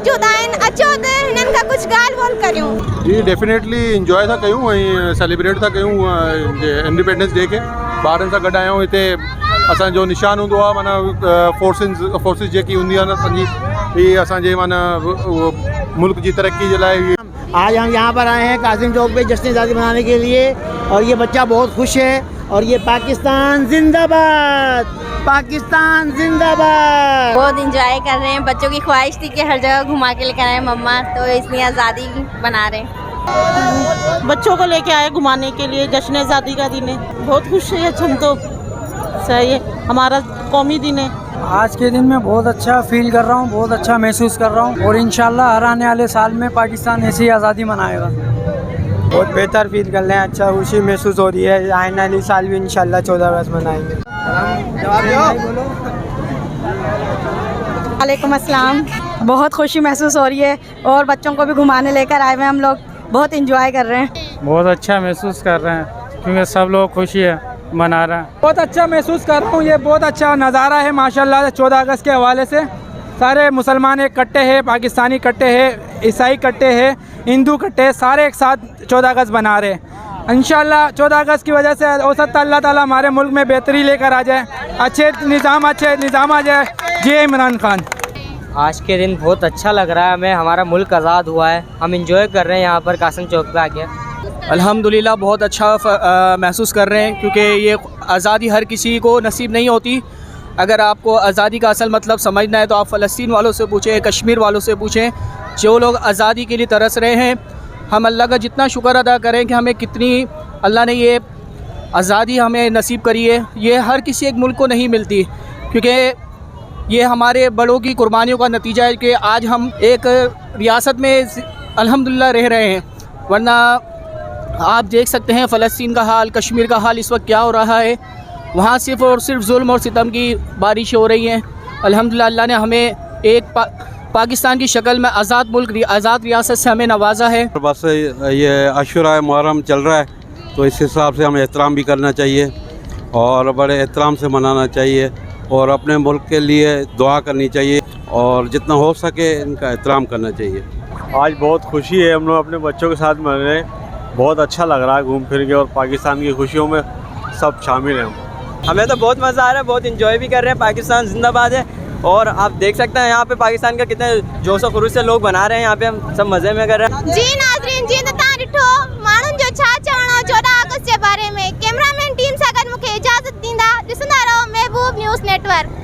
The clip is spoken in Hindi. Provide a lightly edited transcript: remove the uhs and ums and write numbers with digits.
मौजूद आहिनि अचो त हिननि खां कुझु ॻाल्हि ॿोल करियूं। जी डेफिनेटली इंजॉय था कयूं ऐं सेलिब्रेट था कयूं इंडिपेंडेंस डे खे। ॿारनि सां गॾु आहियूं हिते। असांजो निशान हूंदो आहे माना फोर्सिस जेकी हूंदी आहे न पंहिंजी हीअ असांजे माना मुल्क जी तरक्की जे लाइ। आज हम यहाँ पर आए हैं कासिम चौक पे जश्न आज़ादी मनाने के लिए और ये बच्चा बहुत खुश है और ये पाकिस्तान जिंदाबाद, पाकिस्तान जिंदाबाद। बहुत इंजॉय कर रहे हैं। बच्चों की ख्वाहिश थी कि हर जगह घुमा के लेकर आए मम्मा, तो इसलिए आज़ादी मना रहे हैं। बच्चों को लेके आए घुमाने के लिए, जश्न आज़ादी का दिन है। बहुत खुश है हम तो, सही है, हमारा कौमी दिन है। आज के दिन में बहुत अच्छा फील कर रहा हूँ, बहुत अच्छा महसूस कर रहा हूँ और इंशाल्लाह हर आने वाले साल में पाकिस्तान ऐसी आज़ादी मनाएगा। बहुत बेहतर फील कर रहे हैं, अच्छा खुशी महसूस हो रही है। आने वाले साल भी इंशाल्लाह 14 अगस्त मनाएंगे। वालेकुम अस्सलाम। बहुत खुशी महसूस हो रही है और बच्चों को भी घुमाने लेकर आए हुए हम लोग, बहुत इंजॉय कर रहे हैं। बहुत अच्छा महसूस कर रहे हैं क्योंकि सब लोग खुशी है मना रहे हैं। बहुत अच्छा महसूस कर रहा हूँ, ये बहुत अच्छा नज़ारा है माशाल्लाह। 14 अगस्त के हवाले से सारे मुसलमान एक इकट्ठे हैं, पाकिस्तानी इकट्ठे हैं, ईसाई इकट्ठे हैं, हिंदू इकट्ठे हैं, सारे एक साथ 14 अगस्त बना रहे हैं। इंशाल्लाह 14 अगस्त की वजह से हो सकता है अल्लाह ताला हमारे मुल्क में बेहतरी लेकर आ जाए, अच्छे निज़ाम आ जाए। जय इमरान खान। आज के दिन बहुत अच्छा लग रहा है हमें, हमारा मुल्क आज़ाद हुआ है, हम इंजॉय कर रहे हैं यहाँ पर कासिम चौक पे आके। अल्हम्दुलिल्लाह बहुत अच्छा महसूस कर रहे हैं क्योंकि ये आज़ादी हर किसी को नसीब नहीं होती। अगर आपको आज़ादी का असल मतलब समझना है तो आप फ़लस्तीन वालों से पूछें, कश्मीर वालों से पूछें, जो लोग आज़ादी के लिए तरस रहे हैं। हम अल्लाह का जितना शुक्र अदा करें कि हमें कितनी अल्लाह ने ये आज़ादी हमें नसीब करी है। ये हर किसी एक मुल्क को नहीं मिलती क्योंकि ये हमारे बड़ों की कुर्बानियों का नतीजा है कि आज हम एक रियासत में अल्हम्दुलिल्लाह रह रहे हैं। वरना आप देख सकते हैं फ़लस्तीन का हाल, कश्मीर का हाल इस वक्त क्या हो रहा है। वहाँ सिर्फ़ और सिर्फ जुल्म और सितम की बारिश हो रही हैं। अल्हम्दुलिल्लाह अल्लाह ने हमें एक पाकिस्तान की शक्ल में आज़ाद मुल्क, आज़ाद रियासत से हमें नवाजा है। बस ये अशुरा मुहर्रम चल रहा है तो इस हिसाब से हमें एहतराम भी करना चाहिए और बड़े एहतराम से मनाना चाहिए और अपने मुल्क के लिए दुआ करनी चाहिए और जितना हो सके इनका एहतराम करना चाहिए। आज बहुत खुशी है, हम लोग अपने बच्चों के साथ मन रहे हैं। बहुत अच्छा लग रहा है घूम फिर के और पाकिस्तान की खुशियों में सब शामिल हैं। हमें तो बहुत मज़ा आ रहा है, बहुत इंजॉय भी कर रहे हैं। पाकिस्तान जिंदाबाद है और आप देख सकते हैं यहाँ पे पाकिस्तान का कितने जोश और खरूश से लोग बना रहे हैं। यहाँ पे हम सब मज़े में कर रहे हैं। जी नाज़रीन, जी त तव्हां ॾिठो माण्हुनि जो छा चवणो 14 अगस्त जे बारे में। कैमरामैन टीम सां गॾु मूंखे इजाज़त ॾींदा। ॾिसंदा रहो महबूब न्यूज़ नेटवर्क।